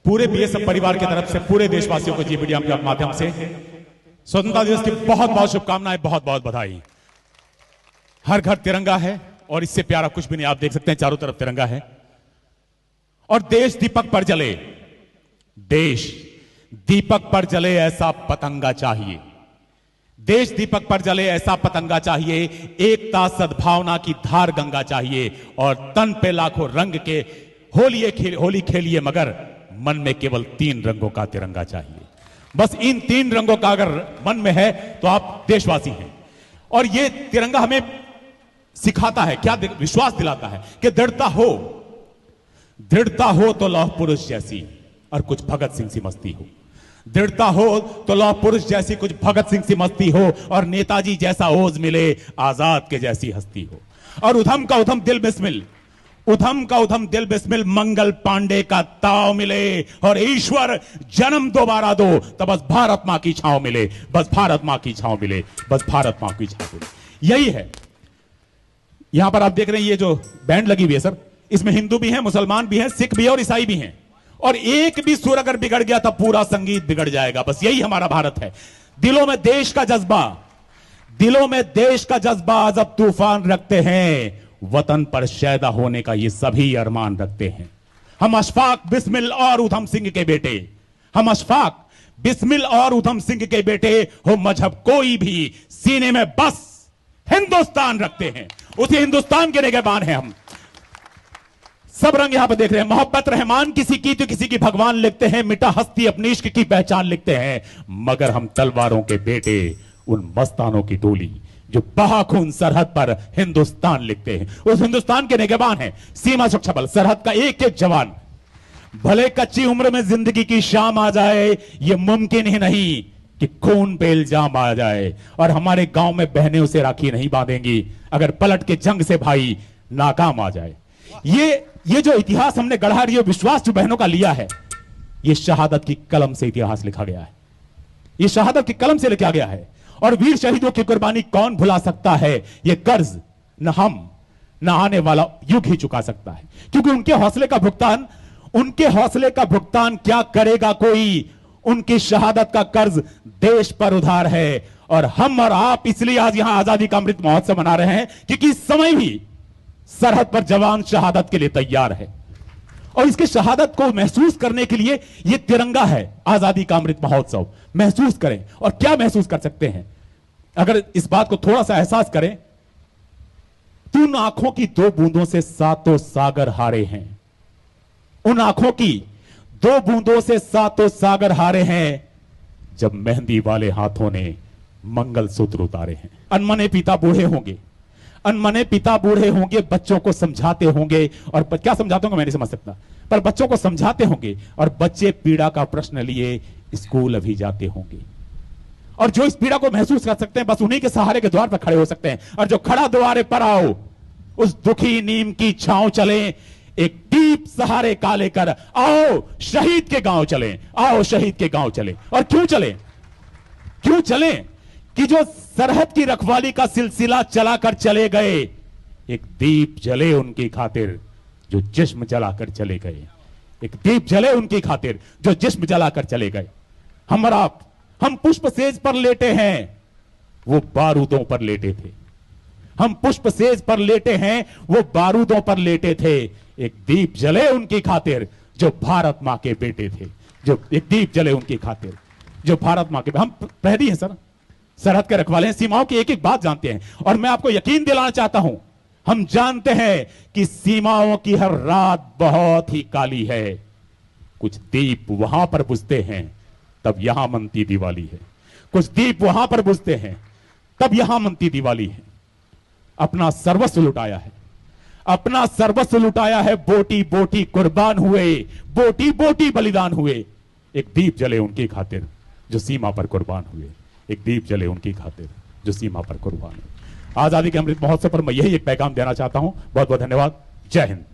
पूरे बीएसएफ परिवार की तरफ से पूरे देशवासियों को जी मीडिया के माध्यम से स्वतंत्रता दिवस की बहुत बहुत शुभकामनाएं, बहुत बहुत बधाई। हर घर तिरंगा है और इससे प्यारा कुछ भी नहीं। आप देख सकते हैं चारों तरफ तिरंगा है और देश दीपक पर जले, देश दीपक पर जले ऐसा पतंगा चाहिए, देश दीपक पर जले ऐसा पतंगा चाहिए, एकता सद्भावना की धार गंगा चाहिए और तन पे लाखों रंग के होली खेलिए मगर मन में केवल 3 रंगों का तिरंगा चाहिए। बस इन 3 रंगों का अगर मन में है तो आप देशवासी हैं। और ये तिरंगा हमें सिखाता है, क्या विश्वास दिलाता है कि दृढ़ता हो तो लौह पुरुष जैसी और कुछ भगत सिंह सी मस्ती हो, दृढ़ता हो तो लौह पुरुष जैसी कुछ भगत सिंह सी मस्ती हो और नेताजी जैसा ओज मिले, आजाद के जैसी हस्ती हो। और उधम का उधम दिल बिस्मिल, उधम का उधम दिल बिस्मिल, मंगल पांडे का ताव मिले और ईश्वर जन्म दोबारा दो तो बस भारत मां की छांव मिले, बस भारत मां की छांव मिले, बस भारत मां की छांव मिले। यही है। यहां पर आप देख रहे हैं ये जो बैंड लगी हुई है सर, इसमें हिंदू भी हैं, मुसलमान भी हैं, सिख भी है और ईसाई भी हैं। और एक भी सुर अगर बिगड़ गया तो पूरा संगीत बिगड़ जाएगा। बस यही हमारा भारत है। दिलों में देश का जज्बा, दिलों में देश का जज्बा जब तूफान रखते हैं, वतन पर शैदा होने का ये सभी अरमान रखते हैं। हम अशफाक बिस्मिल और उधम सिंह के बेटे, हम अशफाक बिस्मिल और उधम सिंह के बेटे हो, मजहब कोई भी सीने में बस हिंदुस्तान रखते हैं, उसी हिंदुस्तान के निगहबान हैं हम। सब रंग यहां पर देख रहे हैं। मोहब्बत रहमान किसी की तो किसी की भगवान लिखते हैं, मिटा हस्ती अपनी इश्क की पहचान लिखते हैं, मगर हम तलवारों के बेटे उन मस्तानों की टोली जो बहा खून सरहद पर हिंदुस्तान लिखते हैं, उस हिंदुस्तान के निगहबान हैं। सीमा सुरक्षा बल, सरहद का एक एक जवान। भले कच्ची उम्र में जिंदगी की शाम आ जाए, यह मुमकिन ही नहीं कि खून पे इल्जाम आ जाए। और हमारे गांव में बहनें उसे राखी नहीं बांधेंगी अगर पलट के जंग से भाई नाकाम आ जाए। ये जो इतिहास हमने गढ़ा, ये विश्वास जो बहनों का लिया है, ये शहादत की कलम से इतिहास लिखा गया है, ये शहादत की कलम से लिखा गया है। और वीर शहीदों की कुर्बानी कौन भुला सकता है? ये कर्ज न हम न आने वाला युग ही चुका सकता है, क्योंकि उनके हौसले का भुगतान क्या करेगा कोई? उनकी शहादत का कर्ज देश पर उधार है। और हम और आप इसलिए आज यहां आजादी का अमृत महोत्सव मना रहे हैं क्योंकि इस समय भी सरहद पर जवान शहादत के लिए तैयार है। और इसके शहादत को महसूस करने के लिए यह तिरंगा है, आजादी का अमृत महोत्सव। महसूस करें। और क्या महसूस कर सकते हैं अगर इस बात को थोड़ा सा एहसास करें? उन आंखों की 2 बूंदों से सातों सागर हारे हैं, उन आंखों की 2 बूंदों से सातों सागर हारे हैं, जब मेहंदी वाले हाथों ने मंगलसूत्र उतारे हैं। अनमने पिता बूढ़े होंगे, अनमने पिता बूढ़े होंगे, बच्चों को समझाते होंगे। और क्या समझाते होंगे मैं नहीं समझ सकता, पर बच्चों को समझाते होंगे। और बच्चे पीड़ा का प्रश्न लिए स्कूल अभी जाते होंगे। और जो इस पीड़ा को महसूस कर सकते हैं, बस उन्हीं के सहारे के द्वार पर खड़े हो सकते हैं। और जो खड़ा द्वारे पर आओ, उस दुखी नीम की छांव चले, एक दीप सहारे का लेकर आओ शहीद के गांव चले, आओ शहीद के गांव चले। और क्यों चले? क्यों चले? कि जो सरहद की रखवाली का सिलसिला चलाकर चले गए, एक दीप जले उनकी खातिर जो जिस्म जलाकर चले गए, एक दीप जले उनकी खातिर जो जिस्म जलाकर चले गए। हम और आप, हम पुष्प सेज पर लेटे हैं, वो बारूदों पर लेटे थे। हम पुष्प सेज पर लेटे हैं, वो बारूदों पर लेटे थे। एक दीप जले उनकी खातिर जो भारत मां के बेटे थे, जो एक दीप जले उनकी खातिर जो भारत मां के। हम प्रहरी हैं सर, सरहद के रखवाले हैं, सीमाओं की एक एक बात जानते हैं। और मैं आपको यकीन दिलाना चाहता हूं, हम जानते हैं कि सीमाओं की हर रात बहुत ही काली है। कुछ दीप वहां पर बुझते हैं तब यहां मनती दिवाली है, कुछ दीप वहां पर बुझते हैं तब यहां मनती दिवाली है। अपना सर्वस्व लुटाया है, अपना सर्वस्व लुटाया है, बोटी बोटी कुर्बान हुए, बोटी बोटी बलिदान हुए। एक दीप जले उनकी खातिर जो सीमा पर कुर्बान हुए, एक दीप जले उनकी खातिर जो सीमा पर कुर्बान हुए। आजादी के अमृत महोत्सव पर मैं यही एक पैगाम देना चाहता हूं। बहुत बहुत धन्यवाद। जय हिंद।